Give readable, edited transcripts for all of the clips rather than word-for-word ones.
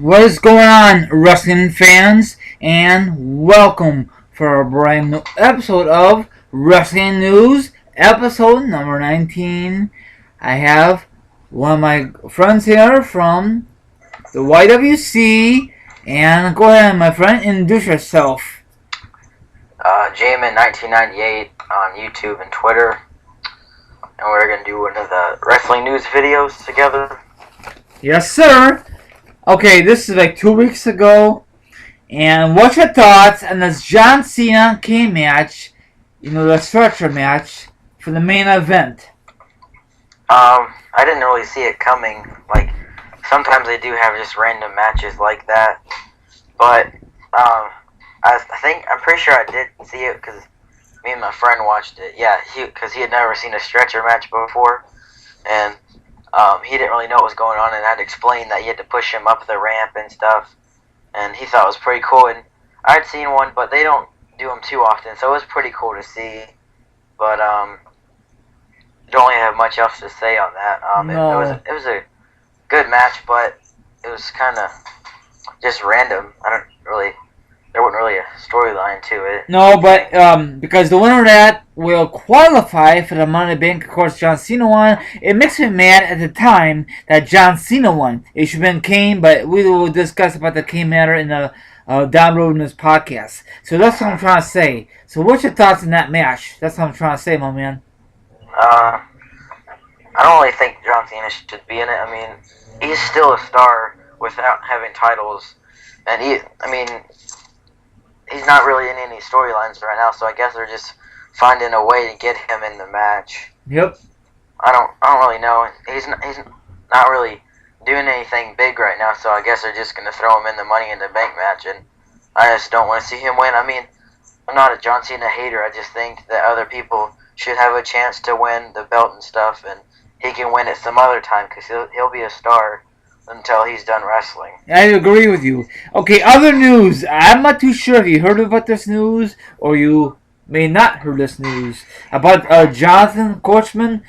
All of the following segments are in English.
What is going on, wrestling fans? And welcome for a brand new episode of Wrestling News, episode number 19. I have one of my friends here from the YWC, and go ahead, my friend, introduce yourself. Jamin 1998 on YouTube and Twitter, and we're gonna do one of the wrestling news videos together. Yes, sir. Okay, this is like 2 weeks ago. And what's your thoughts on this John Cena Kane match, the stretcher match for the main event? I didn't really see it coming. Like, sometimes they do have just random matches like that, but I'm pretty sure I did see it because me and my friend watched it. Yeah, because he had never seen a stretcher match before, and he didn't really know what was going on, and I'd explained that you had to push him up the ramp and stuff, and he thought it was pretty cool. And I'd seen one, but they don't do them too often, so it was pretty cool to see. But don't really have much else to say on that. No. It was a good match, but it was kind of just random. There wasn't really a storyline to it. No, but because the winner of that will qualify for the Money in the Bank. Of course, John Cena won. It makes me mad at the time that John Cena won. It should have been Kane, but we will discuss about the Kane matter in the down road in this podcast. So that's what I'm trying to say. So what's your thoughts on that match? That's what I'm trying to say, my man. I don't really think John Cena should be in it. I mean, he's still a star without having titles, and he's not really in any storylines right now. So I guess they're just finding a way to get him in the match. Yep. I don't really know. He's not really doing anything big right now. So I guess they're just gonna throw him in the Money in the Bank match, and I just don't want to see him win. I mean, I'm not a John Cena hater. I just think that other people should have a chance to win the belt and stuff, and he can win it some other time because he'll be a star until he's done wrestling. I agree with you. Okay, other news. I'm not too sure if you heard about this news or you may not heard this news about Jonathan Coachman.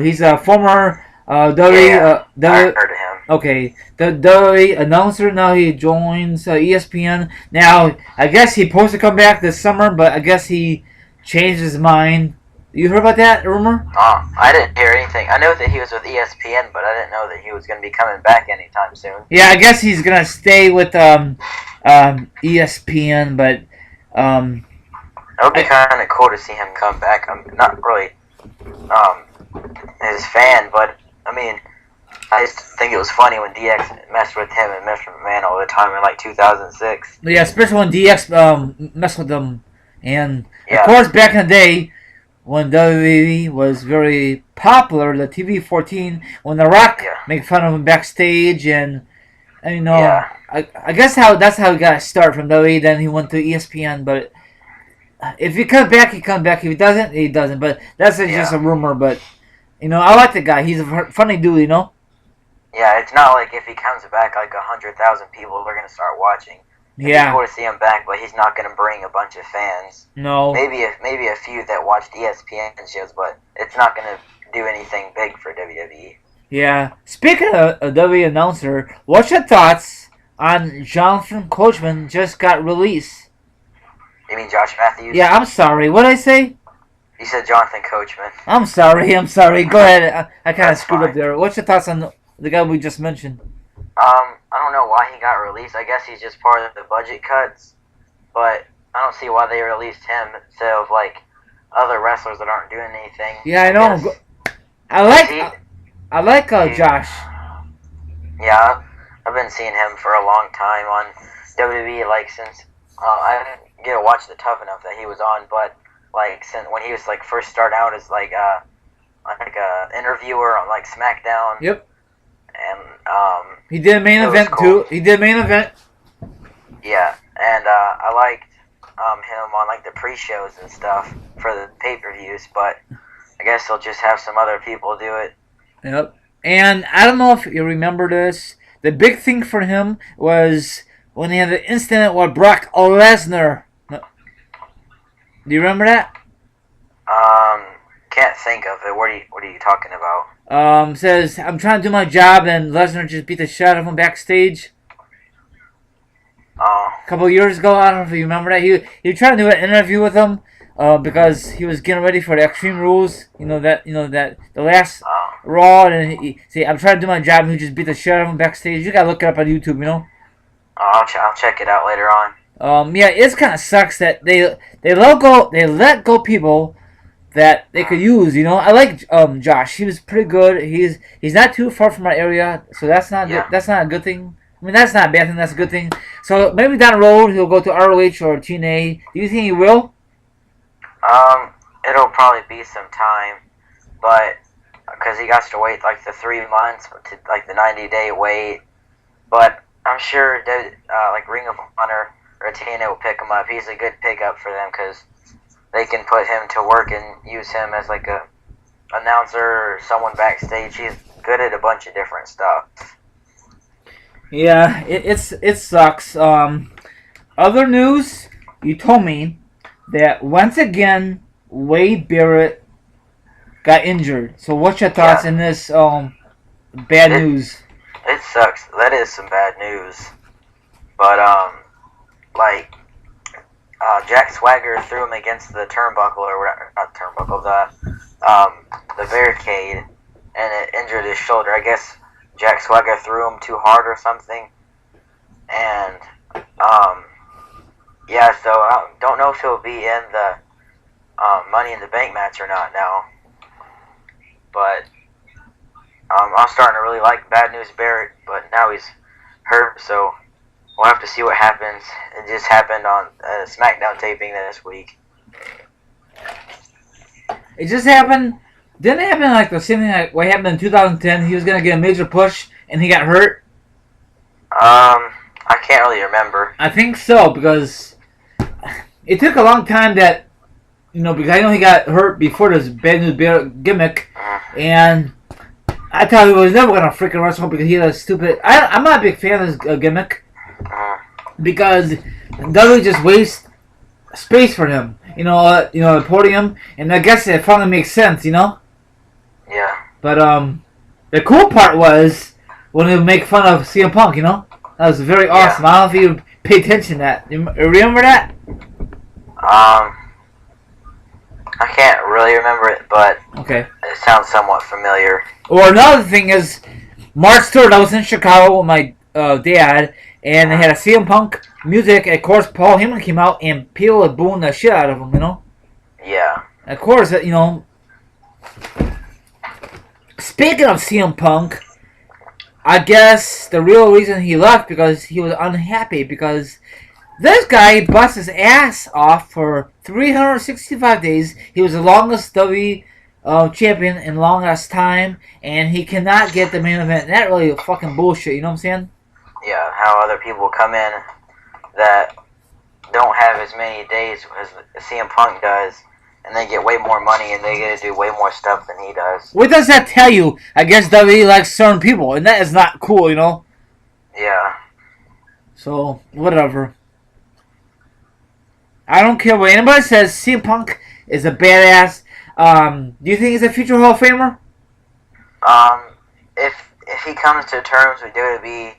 He's a former WWE. I heard of him. Okay, the WWE announcer. Now he joins ESPN. Now I guess he's supposed to come back this summer, but I guess he changed his mind. You heard about that rumor? I didn't hear anything. I know that he was with ESPN, but I didn't know that he was going to be coming back anytime soon. Yeah, I guess he's gonna stay with ESPN, but it would be kind of cool to see him come back. I'm not really his fan, but I mean, I just think it was funny when DX messed with him and Mr. McMahon all the time in like 2006. yeah, especially when DX messed with them, and Yeah. of course back in the day when WWE was very popular, the TV-14, when The Rock made fun of him backstage, and Yeah. I guess that's how he got a start from WWE. Then he went to ESPN, but if he comes back, he comes back. If he doesn't, he doesn't. But that's just a rumor. But I like the guy. He's a funny dude. Yeah, it's not like if he comes back, like 100,000 people are going to start watching. It'd be cool to see him back, but he's not going to bring a bunch of fans. No. Maybe a few that watched ESPN shows, but it's not going to do anything big for WWE. Yeah. Speaking of a WWE announcer, what's your thoughts on Jonathan Coachman just got released? You mean Josh Matthews? Yeah, I'm sorry. What did I say? You said Jonathan Coachman. I'm sorry. Go ahead. I kind of That's screwed fine. up there. What's your thoughts on the guy we just mentioned? I don't know why he got released. I guess he's just part of the budget cuts, but I don't see why they released him instead of like other wrestlers that aren't doing anything. Yeah, I know. guess. I like Josh. Yeah, I've been seeing him for a long time on WWE, like since I didn't get to watch the Tough Enough that he was on, but like since when he was like first starting out as like a interviewer on like SmackDown. Yep. And He did a main it was event cool. too. He did a main event. Yeah, and I liked him on like the pre-shows and stuff for the pay-per-views, but I guess they'll just have some other people do it. Yep. And I don't know if you remember this. The big thing for him was when he had the incident with Brock Lesnar. Do you remember that? Can't think of it. What are you talking about? Says I'm trying to do my job and Lesnar just beat the shit out of him backstage. a couple of years ago. I don't know if you remember that. He was trying to do an interview with him because he was getting ready for the Extreme Rules. That the last Raw, and he see, I'm trying to do my job, and he just beat the shit out of him backstage. You gotta look it up on YouTube. I'll check it out later on. Yeah, it kind of sucks that they let go people that they could use. I like Josh. He was pretty good. He's not too far from my area, so that's not good. That's not a good thing. I mean, that's not a bad thing. That's a good thing. So maybe down the road he'll go to ROH or TNA. Do you think he will? It'll probably be some time, but because he got to wait like the 3 months to like the 90-day wait. But I'm sure that like Ring of Honor or TNA will pick him up. He's a good pickup for them because they can put him to work and use him as like a announcer or someone backstage. He's good at a bunch of different stuff. Yeah, it sucks. Other news, you told me that once again Wade Barrett got injured. So what's your thoughts on this bad news? It sucks. That is some bad news. But like Jack Swagger threw him against the turnbuckle or whatever, not turnbuckle, the barricade, and it injured his shoulder. I guess Jack Swagger threw him too hard or something. And yeah, so I don't know if he'll be in the Money in the Bank match or not now. But I'm starting to really like Bad News Barrett, but now he's hurt, so we'll have to see what happens. It just happened on SmackDown taping this week. It just happened. Didn't it happen like the same thing like what happened in 2010? He was gonna get a major push and he got hurt. I can't really remember. I think so because it took a long time that because I know he got hurt before this Bad News Barrett gimmick, and I thought he was never gonna freaking wrestle because he had a stupid. I'm not a big fan of this gimmick because WWE just wastes space for him. The podium, and I guess it finally makes sense. Yeah. But the cool part was when they would make fun of CM Punk. That was very awesome. I don't know if you pay attention to that. You remember that? I can't really remember it, but okay. It sounds somewhat familiar. Or another thing is, March 3rd, I was in Chicago with my dad, and they had a CM Punk music. Of course, Paul Heyman came out, and people were booing the shit out of him, Yeah. Of course, speaking of CM Punk, I guess the real reason he left because he was unhappy because this guy bust his ass off for 365 days. He was the longest WWE champion in longest time, and he cannot get the main event. That really fucking bullshit, you know what I'm saying? Yeah, how other people come in that don't have as many days as CM Punk does, and they get way more money, and they get to do way more stuff than he does. What does that tell you? I guess WWE likes certain people, and that is not cool, Yeah. So, whatever. I don't care what anybody says. CM Punk is a badass. Do you think he's a future Hall of Famer? If he comes to terms with WWE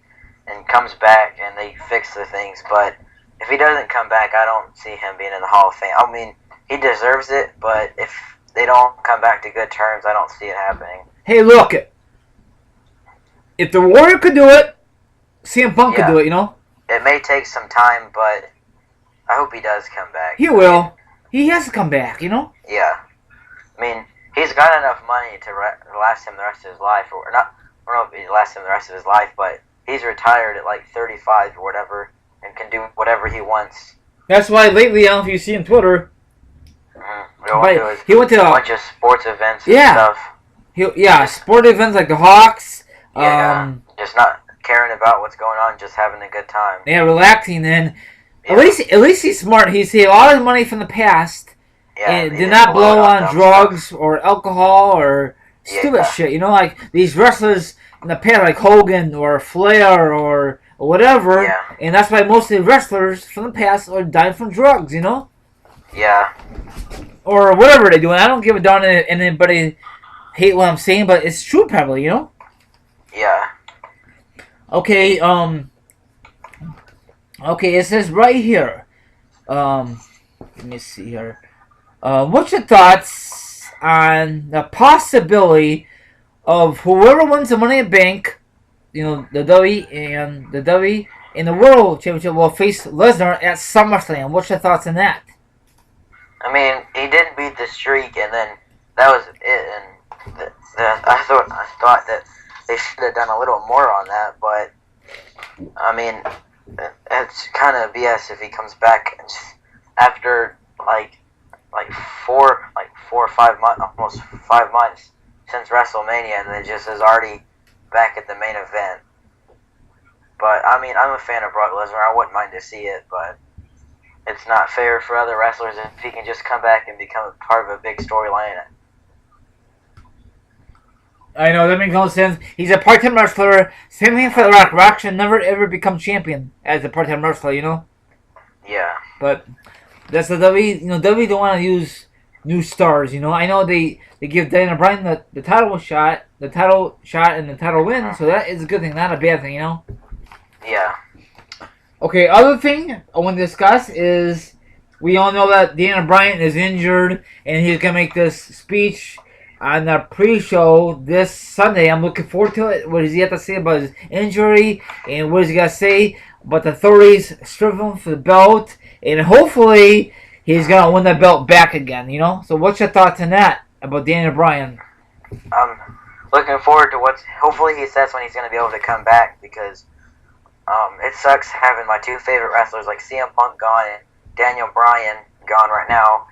and comes back and they fix the things, but if he doesn't come back, I don't see him being in the Hall of Fame. I mean, he deserves it, but if they don't come back to good terms, I don't see it happening. Hey, look, if the Warrior could do it, CM Punk could do it, It may take some time, but I hope he does come back. He will. He has to come back, Yeah. I mean, he's got enough money to last him the rest of his life. Or not, I don't know if it lasts him the rest of his life, but he's retired at like 35 or whatever and can do whatever he wants. That's why lately, I don't know if you see on Twitter, he went to a bunch of sports events and stuff. Sport events like the Hawks. Just not caring about what's going on, just having a good time. Yeah, relaxing. And at least he's smart. He saved all his money from the past and did not blow on drugs or alcohol or stupid shit. Like these wrestlers in the past, like Hogan or Flair or whatever. Yeah. And that's why most of the wrestlers from the past are dying from drugs. Yeah. Or whatever they do. And I don't give a darn if anybody hate what I'm saying, but it's true probably, Yeah. Okay, Okay, it says right here. Let me see here. What's your thoughts on the possibility of whoever wins the Money in the Bank, the W in the World Championship will face Lesnar at SummerSlam? What's your thoughts on that? I mean, he did beat the streak, and then that was it. And I thought that they should have done a little more on that. But I mean, it's kind of BS if he comes back after like 4 or 5 months, almost 5 months since WrestleMania, and then just is already back at the main event. But I mean, I'm a fan of Brock Lesnar. I wouldn't mind to see it, but it's not fair for other wrestlers if he can just come back and become a part of a big storyline. I know, that makes no sense. He's a part-time wrestler. Same thing for The Rock. Rock should never ever become champion as a part-time wrestler, Yeah. But that's the W. W don't want to use new stars. I know they give Daniel Bryan the title shot, and the title win. So that is a good thing, not a bad thing. Yeah. Okay, other thing I want to discuss is we all know that Daniel Bryan is injured, and he's gonna make this speech on the pre-show this Sunday. I'm looking forward to it. What does he have to say about his injury, and what does he got to say about the authorities stripping him for the belt, and hopefully he's gonna win the belt back again. So what's your thoughts on that about Daniel Bryan? I'm looking forward to hopefully he says when he's going to be able to come back, because it sucks having my two favorite wrestlers like CM Punk gone and Daniel Bryan gone right now.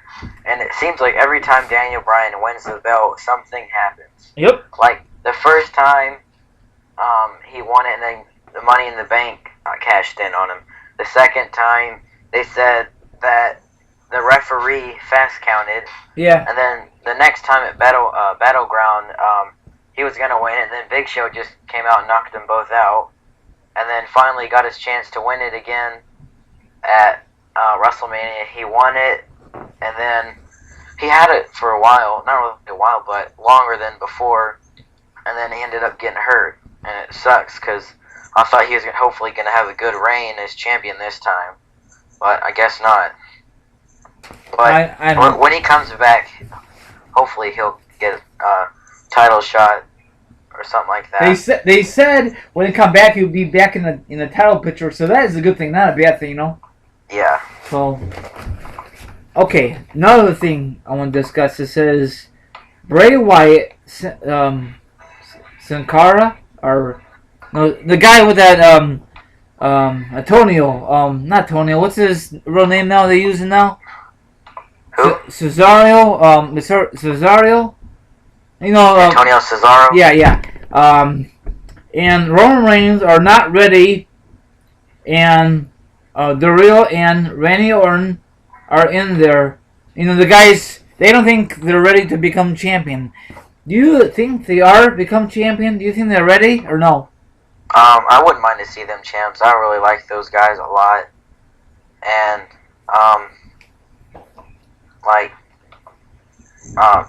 And it seems like every time Daniel Bryan wins the belt, something happens. Yep. Like the first time he won it, and then the Money in the Bank cashed in on him. The second time they said that the referee fast counted. Yeah. And then the next time at Battleground, he was gonna win it. And then Big Show just came out and knocked them both out. And then finally got his chance to win it again at WrestleMania. He won it, and then he had it for a while, not really a while, but longer than before. And then he ended up getting hurt, and it sucks because I thought he was hopefully going to have a good reign as champion this time, but I guess not. But when he comes back, hopefully he'll get a title shot or something like that. They said when he come back he'll be back in the title picture, so that is a good thing, not a bad thing, Yeah. So, okay, another thing I want to discuss. It says Bray Wyatt, Sin Cara, or no, the guy with that Antonio, not Antonio. What's his real name now? They're using now. Who? Cesario, Cesario. Antonio Cesaro. Yeah. And Roman Reigns are not ready, and Dario and Randy Orton are in there. The guys, they don't think they're ready to become champion. Do you think they are become champion? Do you think they're ready or no? I wouldn't mind to see them champs. I really like those guys a lot, and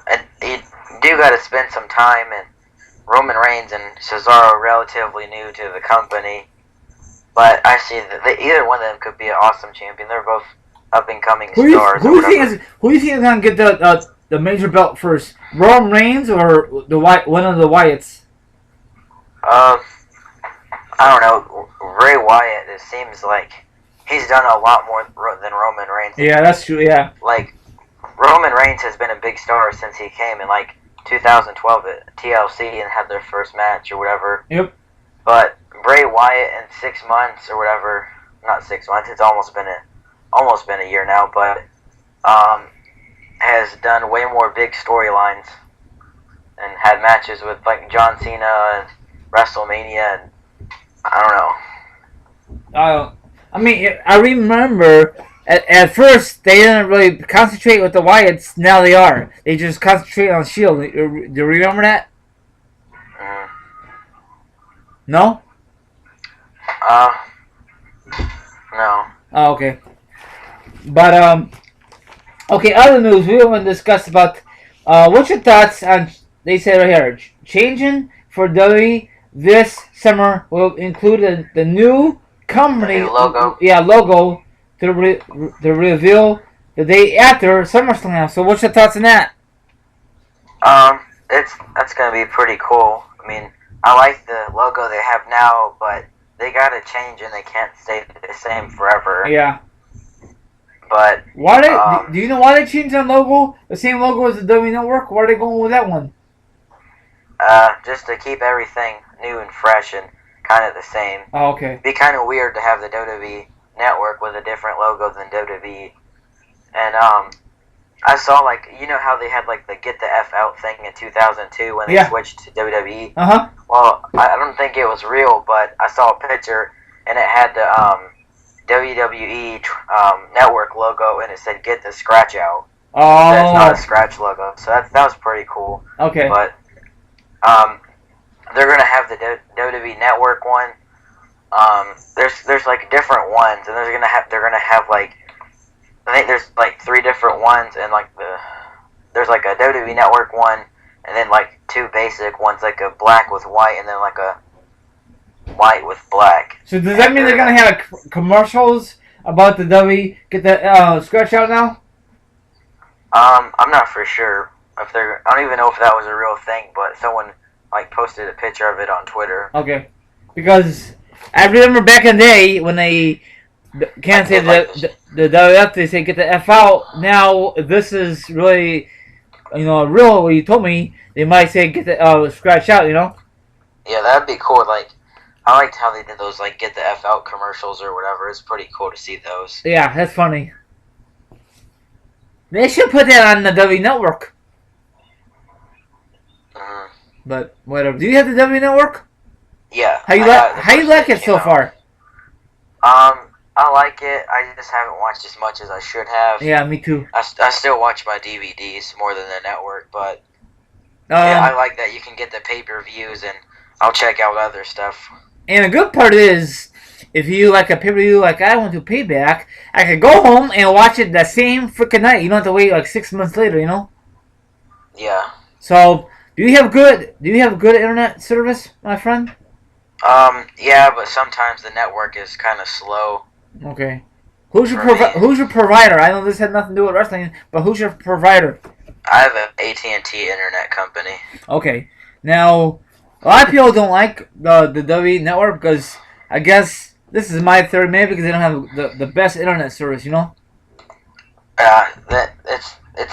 and you do got to spend some time. And Roman Reigns and Cesaro are relatively new to the company, but I see that either one of them could be an awesome champion. They're both up and coming stars. Who do you think is gonna get the major belt first? Roman Reigns or one of the Wyatts? I don't know. Ray Wyatt, it seems like he's done a lot more than Roman Reigns. Yeah, that's true. Yeah. Like Roman Reigns has been a big star since he came in 2012 at TLC and had their first match or whatever. Yep. But Bray Wyatt in 6 months or whatever, not 6 months. It's almost been a year now, but has done way more big storylines and had matches with John Cena and WrestleMania, and I don't know. I mean, I remember at first they didn't really concentrate with the Wyatts. Now they are. They just concentrate on Shield. Do you remember that? Mm. No. No. Oh, okay. But okay. Other news we want to discuss about. What's your thoughts on? They say right here, changing for WWE this summer will include the new company, new logo. logo to reveal the day after SummerSlam. So what's your thoughts on that? That's gonna be pretty cool. I mean, I like the logo they have now, but they gotta change and they can't stay the same forever. Yeah. But Why do you know why they changed their logo? The same logo as the W Network. Why are they going with that one? just to keep everything new and fresh and kind of the same. Oh, okay. It'd be kind of weird to have the WWE Network with a different logo than WWE. And I saw, like, you know how they had like the Get the F Out thing in 2002 when they switched to WWE. Well, I don't think it was real, but I saw a picture and it had the WWE Network logo and it said Get the Scratch Out. Oh. That's not a scratch logo, so that was pretty cool. Okay. But they're gonna have the WWE Network one. There's like different ones, and they're gonna have like, I think there's like 3 different ones, and like there's like a WWE Network one, and then like 2 basic ones, like a black with white, and then like a white with black. So does that mean they're gonna have commercials about the WWE Get the Scratch Out now? I'm not for sure if I don't even know if that was a real thing, but someone like posted a picture of it on Twitter. Okay, because I remember back in the day when they can't say the WF, they say Get the F Out. Now this is really, real. What you told me, they might say Get the Scratch Out. Yeah, that'd be cool. Like, I liked how they did those like Get the F Out commercials or whatever. It's pretty cool to see those. Yeah, that's funny. They should put that on the W Network. But whatever. Do you have the W Network? Yeah. How you like it so far? I like it. I just haven't watched as much as I should have. Yeah, me too. I still watch my DVDs more than the network, but yeah, I like that you can get the pay-per-views, and I'll check out other stuff. And the good part is, if you like a pay-per-view like I went to Payback, I could go home and watch it the same freaking night. You don't have to wait like 6 months later, Yeah. So, do you have good internet service, my friend? Yeah, but sometimes the network is kind of slow. Okay. Who's your provider? I know this had nothing to do with wrestling, but who's your provider? I have an AT&T internet company. Okay. Now, a lot of people don't like the WWE Network because I guess this is my third maybe because they don't have the best internet service, It's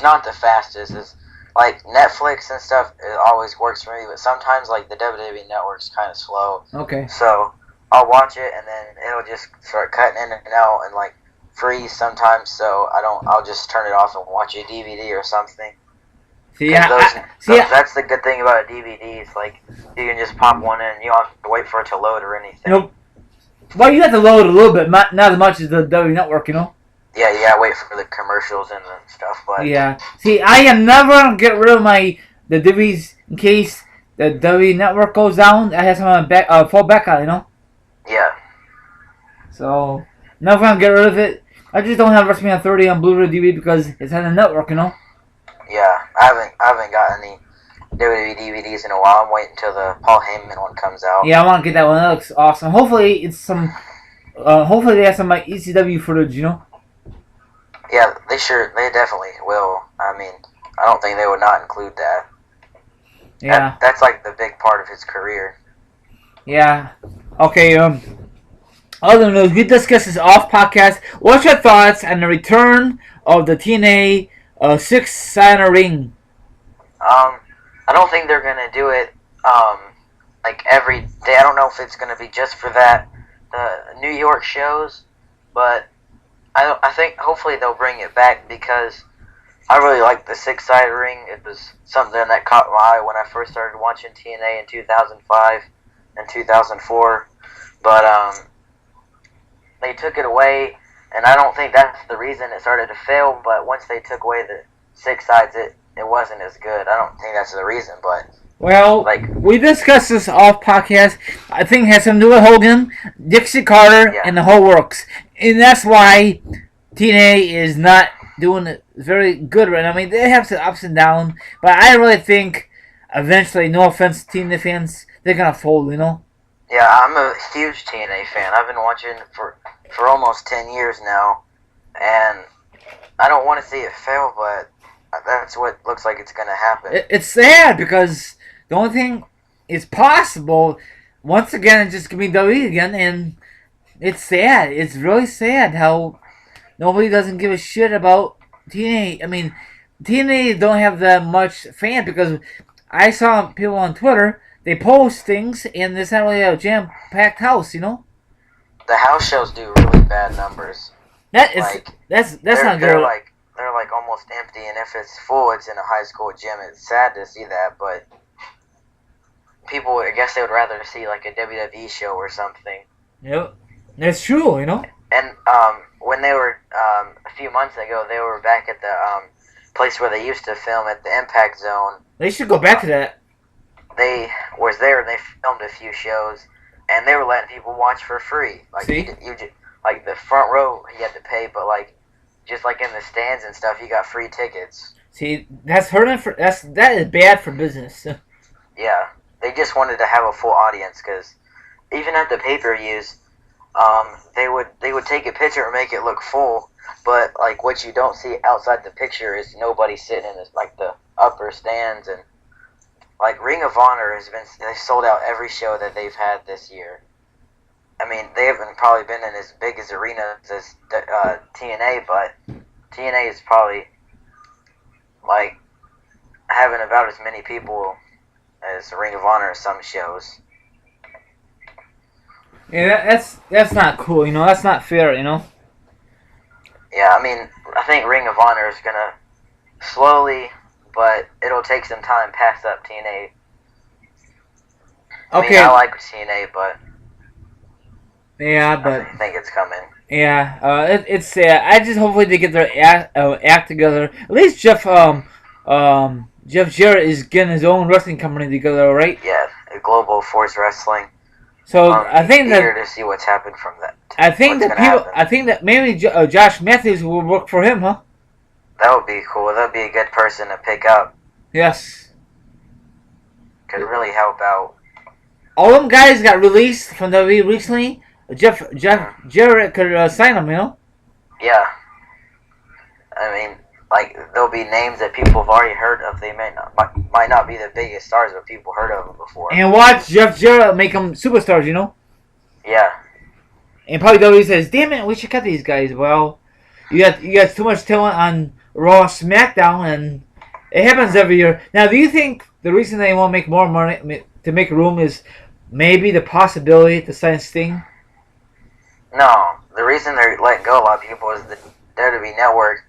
not the fastest. It's like Netflix and stuff. It always works for me, but sometimes like the WWE Network's kind of slow. Okay. So I'll watch it and then it'll just start cutting in and out and like freeze sometimes. So I'll just turn it off and watch a DVD or something. That's the good thing about a DVD. It's like you can just pop one in. You don't have to wait for it to load or anything. Nope. Well, you have to load a little bit, not as much as the WWE Network, Yeah, you gotta wait for the commercials and stuff, but yeah. See, I am never gonna get rid of the DVDs in case the WWE Network goes down. I have some full backup, Yeah. So never gonna get rid of it. I just don't have WrestleMania 30 on Blu-ray DVD because it's on the network, Yeah, I haven't got any WWE DVDs in a while. I'm waiting until the Paul Heyman one comes out. Yeah, I want to get that one. That looks awesome. Hopefully it's some. Hopefully they have some ECW footage, Yeah, they definitely will. I mean, I don't think they would not include that. Yeah. That's like the big part of his career. Yeah. Okay, other news, we discussed this off podcast. What's your thoughts on the return of the TNA 6-signer ring? I don't think they're gonna do it like every day. I don't know if it's gonna be just for the New York shows, but I think hopefully they'll bring it back because I really like the 6-sided ring. It was something that caught my eye when I first started watching TNA in 2005 and 2004. But they took it away, and I don't think that's the reason it started to fail. But once they took away the 6 sides, it wasn't as good. I don't think that's the reason, but well, we discussed this off podcast. I think it has something to do with Hogan, Dixie Carter, and the whole works. And that's why TNA is not doing it very good right now. I mean, they have some ups and downs, but I really think eventually, no offense to TNA fans, they're going to fold, Yeah, Yeah, I'm a huge TNA fan. I've been watching for almost 10 years now, and I don't want to see it fail, but that's what looks like it's going to happen. It's sad because the only thing is possible, once again, it's just going to be WWE again, and it's sad. It's really sad how nobody doesn't give a shit about TNA. I mean, TNA don't have that much fan because I saw people on Twitter, they post things, and it's not really a jam-packed house, you know? The house shows do really bad numbers. That's not good. They're like almost empty, and if it's full, it's in a high school gym. It's sad to see that, but people, I guess they would rather see like a WWE show or something. Yep, that's true, you know? And when they were, a few months ago, they were back at the place where they used to film at the Impact Zone. They should go back to that. They was there and they filmed a few shows, and they were letting people watch for free. Like like the front row, you had to pay, but like just like in the stands and stuff, you got free tickets. See, that is bad for business. Yeah, they just wanted to have a full audience because even at the pay-per-views, they would take a picture and make it look full, but like what you don't see outside the picture is nobody sitting in like the upper stands. And like Ring of Honor they've sold out every show that they've had this year. I mean, they haven't probably been in as big as arenas as TNA, but TNA is probably like having about as many people as Ring of Honor at some shows. Yeah, that's not cool, you know. That's not fair, you know. Yeah, I mean, I think Ring of Honor is gonna slowly, but it'll take some time, pass up TNA. Okay. I like TNA, but yeah, but I think it's coming. Yeah, it's sad. I just hopefully they get their act together. At least Jeff Jarrett is getting his own wrestling company together, right? Yeah, Global Force Wrestling. So I think eager to see what's happened from that. I think that maybe Josh Matthews will work for him, huh? That would be cool. That'd be a good person to pick up. Yes. Could really help out. All them guys got released from WWE recently. Jeff Jarrett could sign them, you know? Yeah. I mean, like, there'll be names that people have already heard of. They might not be the biggest stars, but people heard of them before. And watch Jeff Jarrett make them superstars, you know? Yeah. And probably WWE says, damn it, we should cut these guys. Well, you got too much talent on Raw, SmackDown, and it happens every year. Now, do you think the reason they want to make more money, to make room, is maybe the possibility to sign Sting? No. The reason they're letting go a lot of people is the WWE Network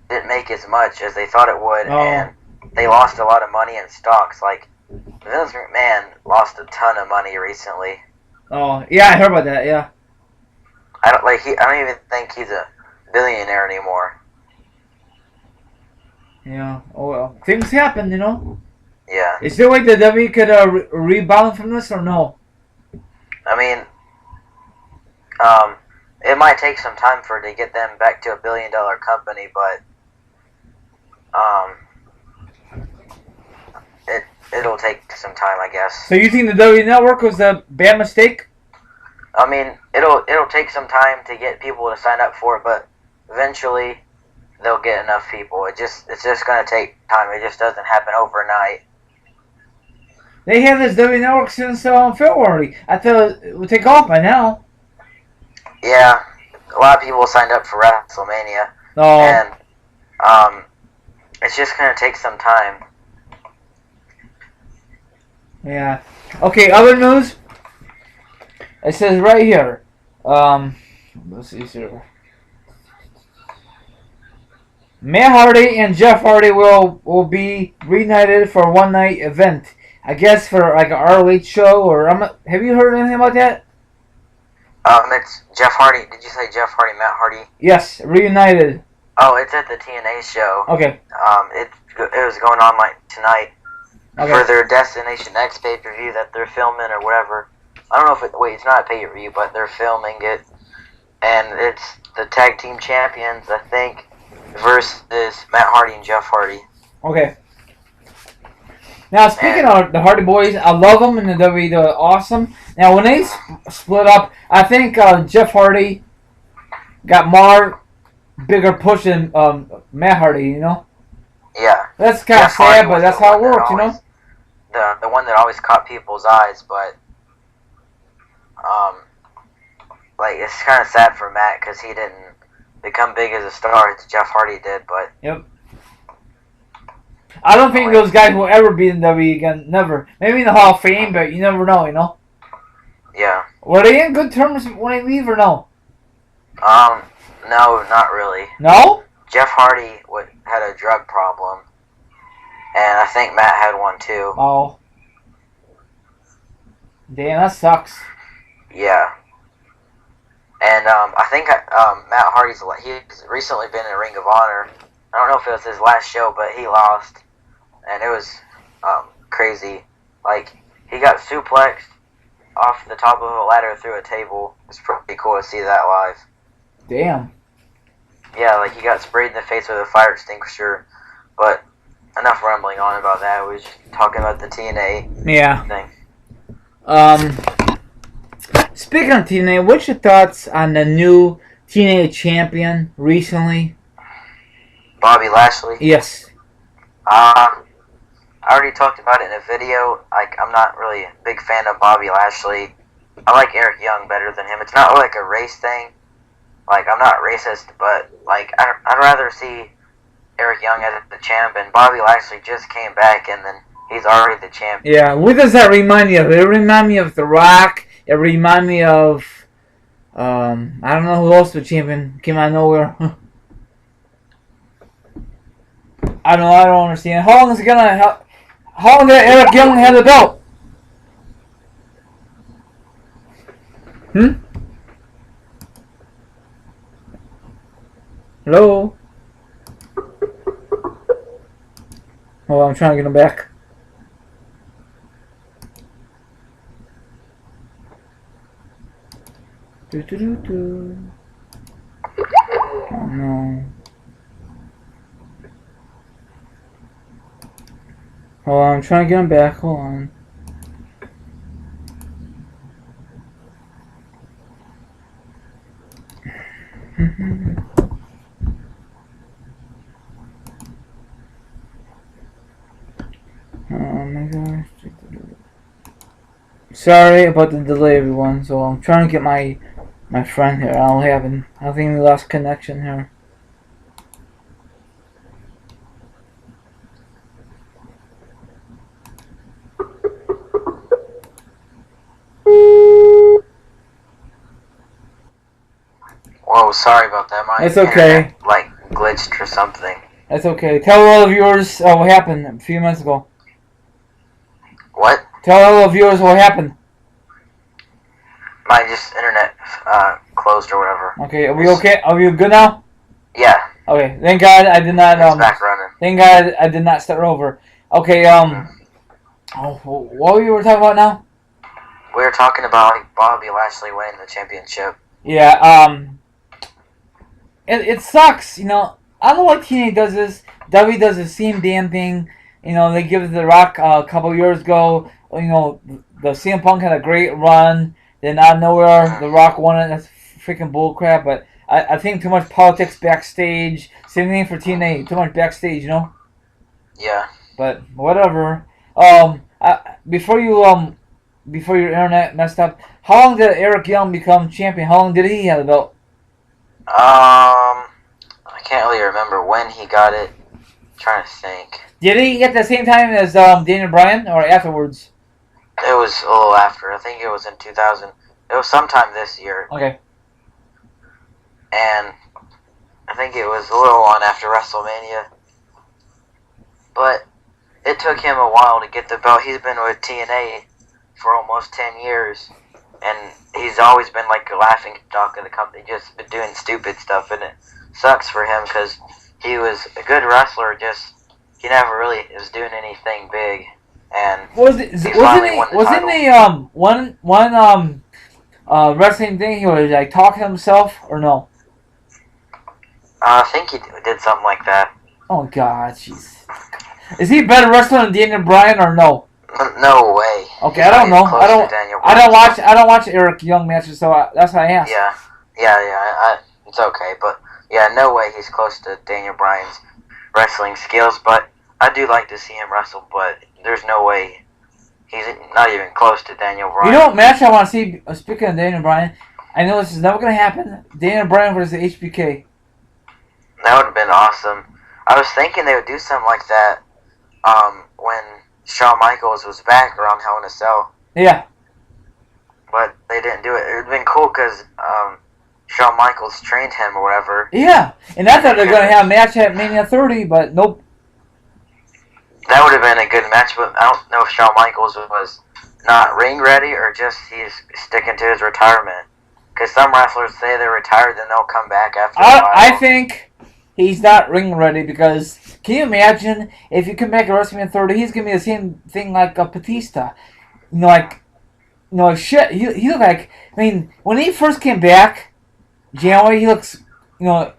didn't make as much as they thought it would, and they lost a lot of money in stocks. Like, Vince McMahon lost a ton of money recently. Oh, yeah, I heard about that, yeah. I don't even think he's a billionaire anymore. Yeah, oh well. Things happen, you know? Yeah. Is there a way the WWE could rebound from this, or no? I mean, it might take some time to get them back to $1 billion company, but it'll take some time, I guess. So you think the WWE Network was a bad mistake? I mean, it'll take some time to get people to sign up for it, but eventually they'll get enough people. It's just gonna take time. It just doesn't happen overnight. They have this WWE Network since February. I thought it would take off by now. Yeah, a lot of people signed up for WrestleMania, and it's just gonna take some time. Yeah. Okay. Other news. It says right here. Let's see here. Matt Hardy and Jeff Hardy will be reunited for a one-night event. I guess for like an ROH show, or have you heard anything about that? It's Jeff Hardy. Did you say Jeff Hardy, Matt Hardy? Yes, reunited. Oh, it's at the TNA show. Okay. It was going on like tonight for their Destination X pay-per-view that they're filming or whatever. I don't know if it's not a pay-per-view, but they're filming it, and it's the tag team champions, I think, versus Matt Hardy and Jeff Hardy. Okay. Now, speaking of the Hardy Boys, I love them in the WWE. They're awesome. Now, when they split up, I think Jeff Hardy got more bigger push than Matt Hardy, you know? Yeah. That's kind of sad, but that's how it works, you know? The one that always caught people's eyes, but like it's kind of sad for Matt because he didn't become big as a star as Jeff Hardy did. But yep, I don't think those guys will ever be in WWE again. Never. Maybe in the Hall of Fame, but you never know. You know. Yeah. Were they in good terms when they leave or no? No, not really. No. Jeff Hardy had a drug problem, and I think Matt had one too. Oh. Damn, that sucks. Yeah. And I think Matt Hardy's he's recently been in Ring of Honor. I don't know if it was his last show, but he lost, and it was crazy. Like he got suplexed off the top of a ladder through a table. It's pretty cool to see that live. Damn. Yeah, like he got sprayed in the face with a fire extinguisher. But enough rambling on about that. We were just talking about the TNA thing. Speaking of TNA, what's your thoughts on the new TNA champion recently? Bobby Lashley? Yes. I already talked about it in a video. Like, I'm not really a big fan of Bobby Lashley. I like Eric Young better than him. It's not like a race thing. Like, I'm not racist, but, like, I'd rather see Eric Young as the champ, and Bobby Lashley just came back, and then he's already the champ. Yeah, what does that remind you of? It remind me of The Rock. It remind me of, I don't know who else the champion came out of nowhere. I don't understand. How long is it gonna? How long did Eric Young have the belt? Hello? Oh, I'm trying to get him back. Oh no. Hold on, I'm trying to get him back. Hold on. Oh my gosh. Sorry about the delay, everyone. So I'm trying to get my friend here. I think we lost connection here. Whoa, sorry about that. It's okay. Internet, like, glitched or something. That's okay. Tell all the viewers what happened a few minutes ago. What? Tell all the viewers what happened. My internet closed or whatever. Okay, are we okay? Are we good now? Yeah. Okay, thank God I did not. It's back running. Thank God I did not start over. Okay, oh, what were we talking about now? We were talking about Bobby Lashley winning the championship. Yeah, it sucks, you know. I don't know why TNA does this. WWE does the same damn thing. You know, they give The Rock a couple years ago. You know, the CM Punk had a great run. Then out of nowhere, The Rock won it. That's freaking bullcrap. But I think too much politics backstage. Same thing for TNA. Too much backstage, you know. Yeah. But whatever. Before your internet messed up, how long did Eric Young become champion? How long did he have the belt? I can't really remember when he got it. I'm trying to think. Did he get the same time as Daniel Bryan or afterwards? It was a little after. I think it was in 2000. It was sometime this year. Okay. And I think it was a little on after WrestleMania. But it took him a while to get the belt. He's been with TNA for almost 10 years. And he's always been like a laughing stock of the company, just been doing stupid stuff. And it sucks for him because he was a good wrestler, just he never really was doing anything big. And wasn't the one wrestling thing he was like talking to himself or no? I think he did something like that. Oh God, jeez. Is he better wrestler than Daniel Bryan or no? No way. Okay, I don't know. I don't watch Eric Young matches, so that's why I asked. Yeah. It's okay, but yeah, no way he's close to Daniel Bryan's wrestling skills. But I do like to see him wrestle, but there's no way he's not even close to Daniel Bryan. You know what match I want to see? Speaking of Daniel Bryan, I know this is never going to happen. Daniel Bryan versus HBK. That would have been awesome. I was thinking they would do something like that when Shawn Michaels was back around Hell in a Cell. Yeah. But they didn't do it. It would have been cool because Shawn Michaels trained him or whatever. Yeah, and I thought they were going to have a match at Mania 30, but nope. That would have been a good match, but I don't know if Shawn Michaels was not ring ready or just he's sticking to his retirement. Because some wrestlers say they're retired, then they'll come back after a while. I think he's not ring ready because can you imagine if you come back at WrestleMania 30, he's going to be the same thing like Batista. Shit. He looked like, I mean, when he first came back, January, he looks, the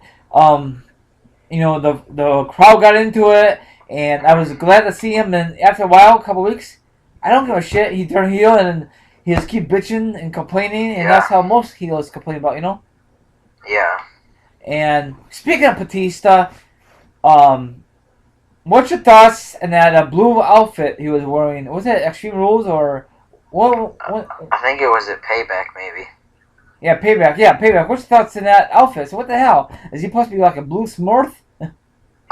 crowd got into it, and I was glad to see him. And after a while, a couple weeks, I don't give a shit. He turned heel, and he just keep bitching and complaining, and that's how most heels complain about, Yeah. And speaking of Batista, what's your thoughts on that blue outfit he was wearing? Was it Extreme Rules or what? I think it was at Payback, maybe. Yeah, Payback. What's your thoughts on that outfit? So what the hell? Is he supposed to be like a blue Smurf? I don't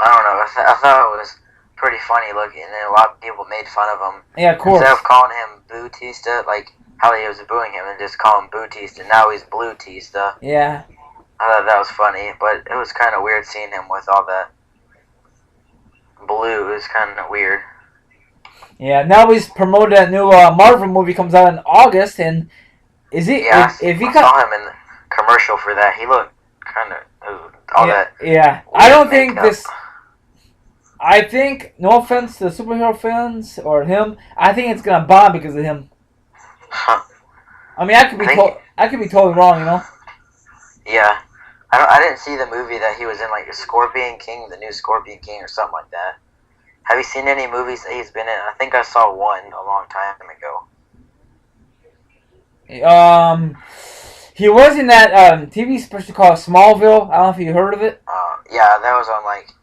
know. I thought it was pretty funny looking, and a lot of people made fun of him. Yeah, of course. Instead of calling him Bootista, like how he was booing him, and just call him Bootista. Now he's Bluetista. Yeah. I thought that was funny, but it was kind of weird seeing him with all that blue. It was kind of weird. Yeah, now he's promoted that new Marvel movie comes out in August, and is he? Yeah, I saw him in the commercial for that. He looked kind of that. Yeah, I don't think this. I think, no offense to the superhero fans or him, I think it's gonna bomb because of him. Huh. I mean, I could be totally wrong, Yeah, I didn't see the movie that he was in, like the Scorpion King, the new Scorpion King, or something like that. Have you seen any movies that he's been in? I think I saw one a long time ago. He was in that TV special called Smallville. I don't know if you heard of it. Yeah, that was on like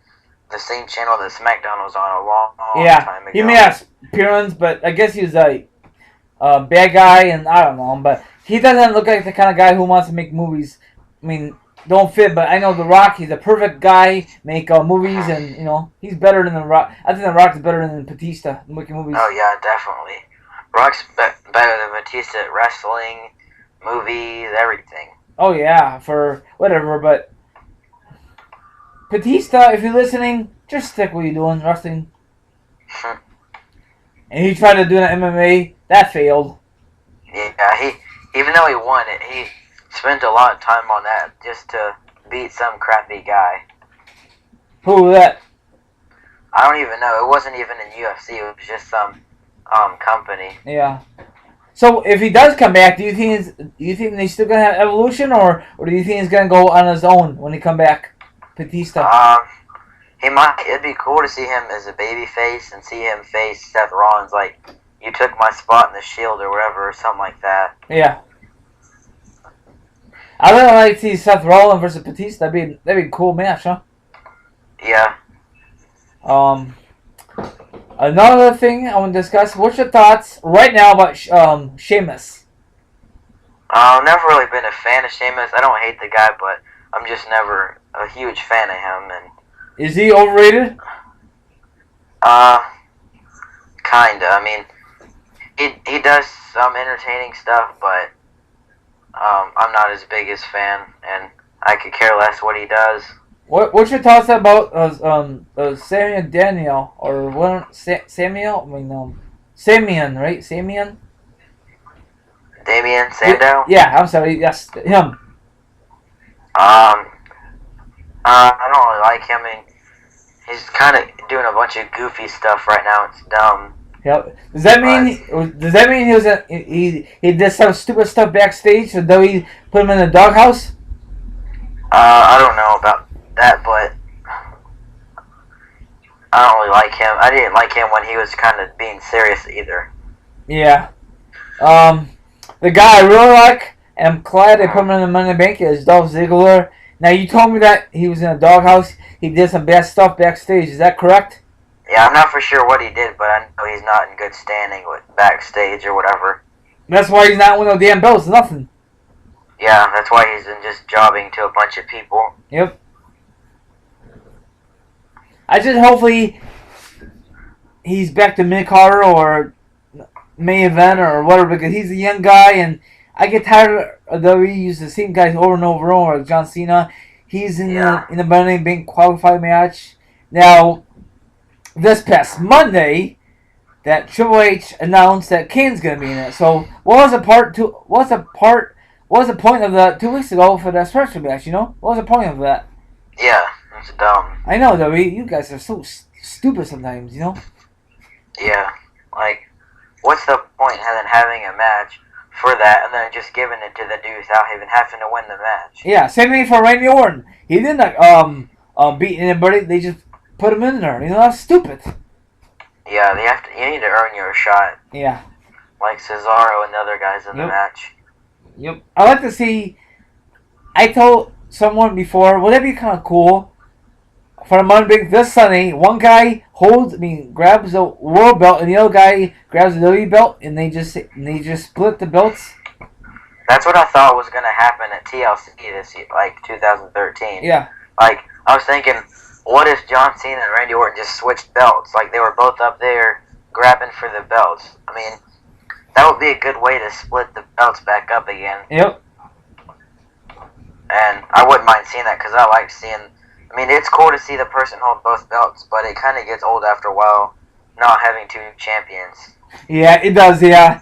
the same channel that SmackDown was on a long time ago. He made an appearance, but I guess he was a bad guy, and I don't know. But he doesn't look like the kind of guy who wants to make movies. I mean, don't fit, but I know The Rock, he's a perfect guy, make movies, and, he's better than The Rock. I think The Rock's better than Batista making movies. Oh, yeah, definitely. Rock's better than Batista at wrestling, movies, everything. Oh, yeah, for whatever, but Batista, if you're listening, just stick what you're doing, wrestling. And he tried to do an MMA, that failed. Yeah, even though he won it, he spent a lot of time on that just to beat some crappy guy. Who was that? I don't even know. It wasn't even in UFC. It was just some company. Yeah. So if he does come back, do you think he's still gonna have Evolution, or do you think he's gonna go on his own when he come back, Batista? He might. It'd be cool to see him as a baby face and see him face Seth Rollins, like, you took my spot in the Shield or whatever, or something like that. Yeah. I really like to see Seth Rollins versus Batista. That'd be a cool match, huh? Yeah. Another thing I want to discuss. What's your thoughts right now about Sheamus? I've never really been a fan of Sheamus. I don't hate the guy, but I'm just never a huge fan of him. And is he overrated? Kinda. I mean, he does some entertaining stuff, but I'm not his biggest fan, and I could care less what he does. What's your thoughts about Samuel Daniel or what? Samuel? I mean, Samian, right? Samian. Damien Sandow. Yeah, I'm sorry. Yes, him. I don't really like him. I mean, he's kind of doing a bunch of goofy stuff right now. It's dumb. Yep. Does that mean he was he did some stupid stuff backstage, so though he put him in the doghouse? I don't know about that, but I don't really like him. I didn't like him when he was kind of being serious either. Yeah. The guy I really like, and I'm glad they put him in the Money in the Bank, is Dolph Ziggler. Now, you told me that he was in a doghouse. He did some bad stuff backstage. Is that correct? Yeah, I'm not for sure what he did, but I know he's not in good standing with backstage or whatever. That's why he's not winning no damn belts. Nothing. Yeah, that's why he's been just jobbing to a bunch of people. Yep. I just hopefully he's back to mid-carder or main event or whatever, because he's a young guy and I get tired of WWE use the same guys over and over and over. Like John Cena, he's in the Money in the Bank qualified match. Now, this past Monday, that Triple H announced that Kane's gonna be in it. So, what was the point of the 2 weeks ago for that special match? You know, what was the point of that? Yeah, it's dumb. I know, WWE. You guys are so stupid sometimes. You know. Yeah, like, what's the point in having a match for that and then just giving it to the dude without even having to win the match? Yeah, same thing for Randy Orton. He didn't beat anybody. They just put him in there. You know, that's stupid. Yeah, you need to earn your shot. Yeah. Like Cesaro and the other guys in the match. Yep. I like to see. I told someone before, would that be kind of cool for the Money in the Bank this Sunday? One guy grabs the world belt, and the other guy grabs the WWE belt, and they just split the belts. That's what I thought was gonna happen at TLC this year, like 2013. Yeah. Like, I was thinking, what if John Cena and Randy Orton just switched belts? Like, they were both up there grabbing for the belts. I mean, that would be a good way to split the belts back up again. Yep. And I wouldn't mind seeing that because I like seeing. I mean, it's cool to see the person hold both belts, but it kind of gets old after a while not having two champions. Yeah, it does, yeah.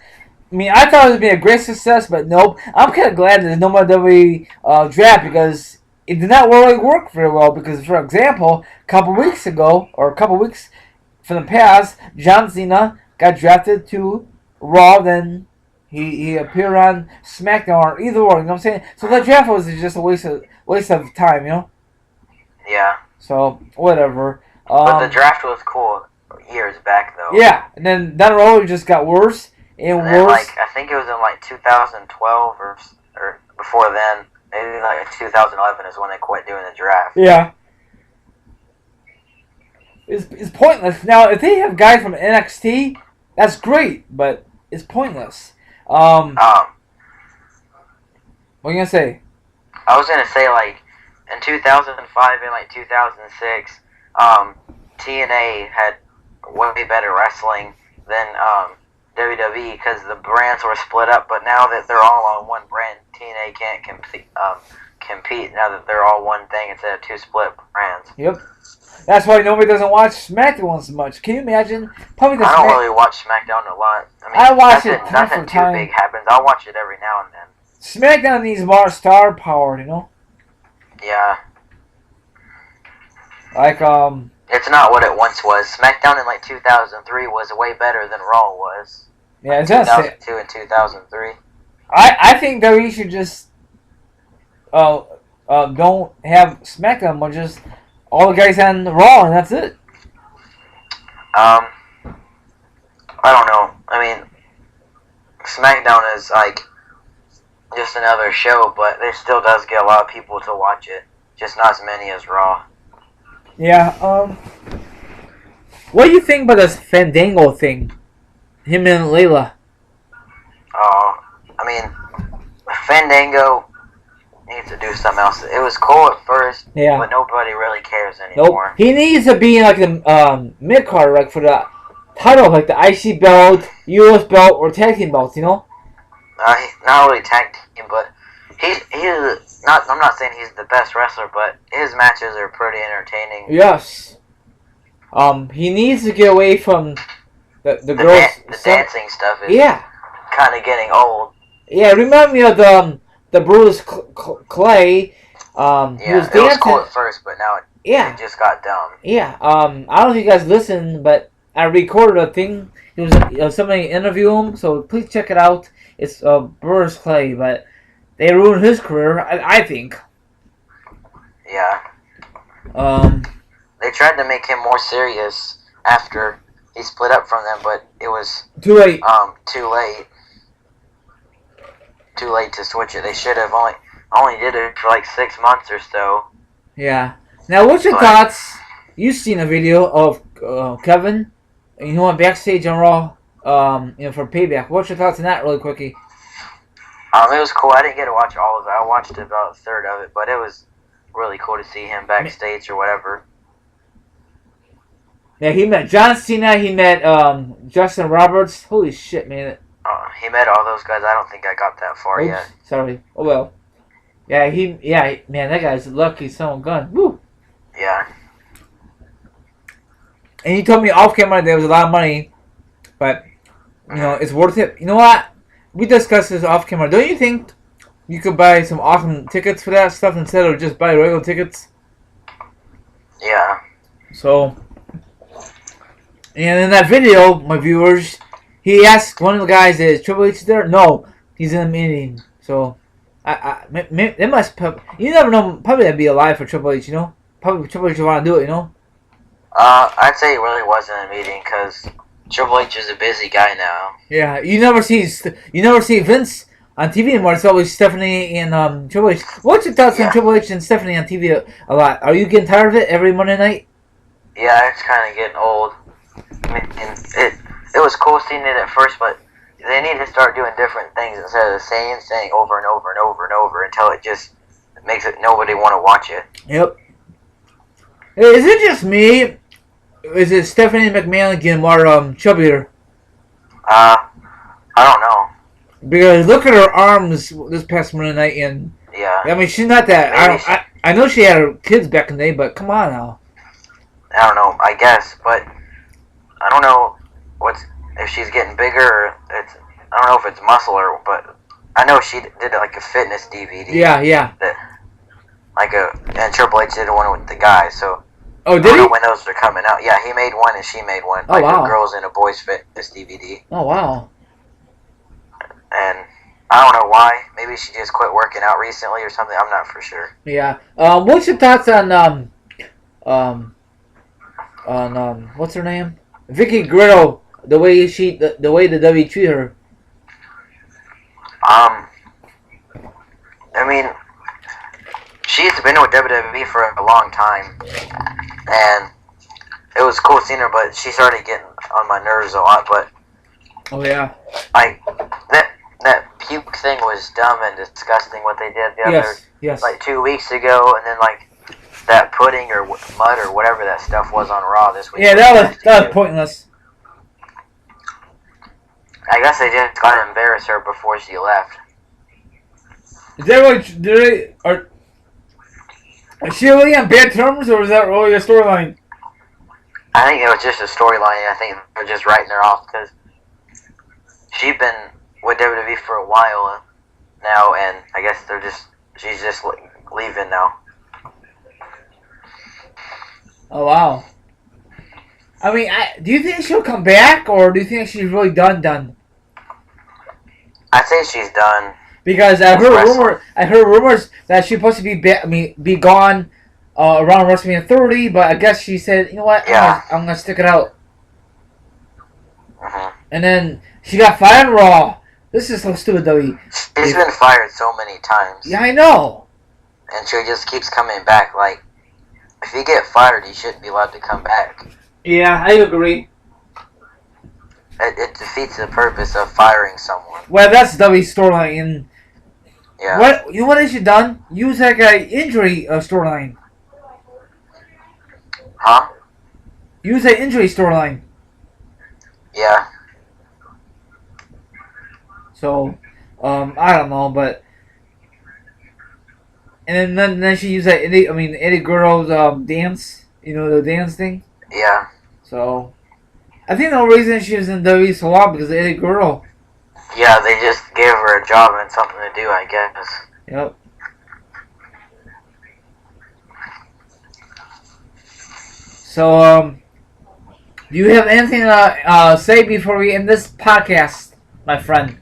I mean, I thought it would be a great success, but nope. I'm kind of glad there's no more WWE draft because it did not really work very well. Because, for example, a couple weeks from the past, John Cena got drafted to Raw, then he appeared on SmackDown or either or, you know what I'm saying? So that draft was just a waste of time, you know? Yeah. So, whatever. But the draft was cool years back, though. Yeah, and then down the road it just got worse and then, worse. Like, I think it was in, like, 2012 or before then. Maybe, like, 2011 is when they quit doing the draft. Yeah. It's pointless. Now, if they have guys from NXT, that's great, but it's pointless. What are you going to say? I was going to say, like, in 2005 and, like, 2006, TNA had way better wrestling than WWE because the brands were split up, but now that they're all on one brand, TNA can't compete now that they're all one thing instead of two split brands. Yep. That's why nobody doesn't watch SmackDown as much. Can you imagine? I don't really watch SmackDown a lot. I mean, I watch it nothing too big happens. I'll watch it every now and then. SmackDown needs more star power, you know? Yeah. Like, It's not what it once was. SmackDown in, like, 2003 was way better than Raw was. Yeah, it's 2002 and 2003. I think that we should just don't have SmackDown, but just all the guys on Raw, and that's it. I don't know. I mean, SmackDown is like just another show, but it still does get a lot of people to watch it. Just not as many as Raw. Yeah. What do you think about this Fandango thing? Him and Layla. I mean, Fandango needs to do something else. It was cool at first, but nobody really cares anymore. Nope. He needs to be in like the mid card, like for the title, like the IC belt, US belt, or tag team belts. You know. Not really tag team, but he's not. I'm not saying he's the best wrestler, but his matches are pretty entertaining. Yes. He needs to get away from the girls. The dancing stuff is kind of getting old. Yeah, remind me of the Brutus Clay. He was dancing. It was cool at first, but now it just got dumb. Yeah. I don't know if you guys listened, but I recorded a thing. It was somebody interview him, so please check it out. It's Brutus Clay, but they ruined his career, I think. Yeah. they tried to make him more serious after he split up from them, but it was Too late. too late. Too late to switch it. They should have only did it for like 6 months or so. Yeah. Now, what's your thoughts? You've seen a video of Kevin, you know, on backstage on Raw, for Payback. What's your thoughts on that, really quickly? It was cool. I didn't get to watch all of it. I watched about a third of it, but it was really cool to see him backstage or whatever. Yeah, he met John Cena. He met Justin Roberts. Holy shit, man! He met all those guys. I don't think I got that far Oops, yet. sorry. Oh well. Yeah, man, that guy's lucky son of a gun. Woo. Yeah. And you told me off camera there was a lot of money, but you know it's worth it. You know what? We discussed this off camera. Don't you think you could buy some awesome tickets for that stuff instead of just buy regular tickets? Yeah. So, and in that video, my viewers, he asked one of the guys, "Is Triple H there?" No, he's in a meeting. So, they must. You never know. Probably that'd be a lie for Triple H. You know, probably Triple H would want to do it. You know. I'd say it really wasn't a meeting because Triple H is a busy guy now. Yeah, you never see Vince on TV anymore. It's always Stephanie and Triple H. What's your thoughts on Triple H and Stephanie on TV a lot? Are you getting tired of it every Monday night? Yeah, it's kind of getting old. I mean, it was cool seeing it at first, but they need to start doing different things instead of the same thing over and over and over and over until it just makes it nobody want to watch it. Yep. Is it just me? Is it Stephanie McMahon getting more chubbier? I don't know. Because look at her arms this past Monday night, and yeah, I mean she's not that. I know she had her kids back in the day, but come on now. I don't know. I guess, but I don't know if she's getting bigger. Or I don't know if it's muscle or, but I know she did like a fitness DVD. Yeah. And Triple H did one with the guys, so. Oh, did I don't he? know when those are coming out. Yeah, he made one and she made one. Oh, wow. A girls and a boys fitness DVD. Oh, wow. And I don't know why. Maybe she just quit working out recently or something. I'm not for sure. Yeah. What's your thoughts on what's her name? Vicky Guerrero. The way the way the W treat her. I mean, she's been with WWE for a long time, and it was cool seeing her, but she started getting on my nerves a lot. But oh yeah, that puke thing was dumb and disgusting. What they did the other yes, like 2 weeks ago, and then like that pudding or mud or whatever that stuff was on Raw this week. Yeah, that was pointless. I guess they just got to embarrass her before she left. Is that what is she really on bad terms, or is that really a storyline? I think it was just a storyline. I think they're just writing her off because she's been with WWE for a while now, and I guess she's just leaving now. Oh wow. I mean, do you think she'll come back, or do you think she's really done? I'd say she's done. Because I heard rumors that she's supposed to be gone around WrestleMania 30, but I guess she said, you know what, yeah. I'm gonna stick it out. Mm-hmm. And then she got fired on Raw. This is so stupid, W. She's been fired so many times. Yeah, I know. And she just keeps coming back. Like, if you get fired, you shouldn't be allowed to come back. Yeah, I agree. It defeats the purpose of firing someone. Well, that's W's storyline. And yeah. You know what they should done? Use like a injury storyline. Huh? Use an injury storyline. Yeah. So, I don't know, but and then she used that Eddie Guerrero's dance. You know, the dance thing. Yeah. So, I think the only reason she was in WWE so long because of Eddie Guerrero. Yeah, they just gave her a job and something to do, I guess. Yep. So, do you have anything to say before we end this podcast, my friend?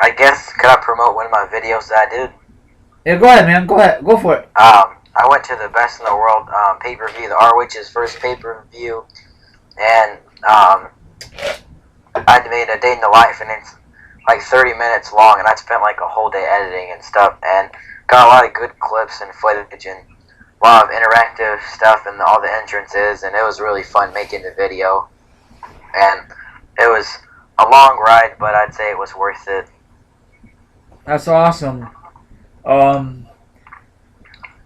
I guess, could I promote one of my videos that I did? Yeah, go ahead, man. Go ahead. Go for it. I I went to the Best in the World pay-per-view, the ROH's first pay-per-view, and I made a day in the life, and it's like 30 minutes long, and I spent like a whole day editing and stuff, and got a lot of good clips and footage, and a lot of interactive stuff, and all the entrances, and it was really fun making the video, and it was a long ride, but I'd say it was worth it. That's awesome.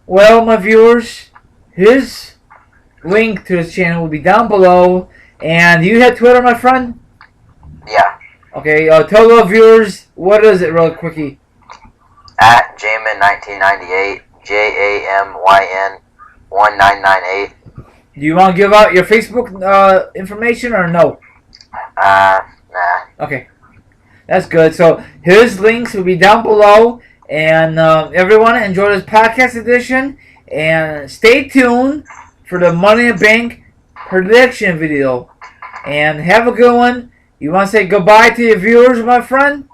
Well, my viewers, his link to his channel will be down below. And you have Twitter, my friend? Yeah. Okay, tell the viewers, what is it real quickie? At Jamin1998, JAMYN1998. Do you want to give out your Facebook information or no? Nah. Okay. That's good. So his links will be down below. And everyone, enjoy this podcast edition. And stay tuned for the Money in the Bank prediction video. And have a good one. You want to say goodbye to your viewers, my friend?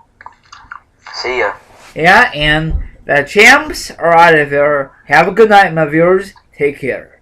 See ya. Yeah, and the champs are out of here. Have a good night, my viewers. Take care.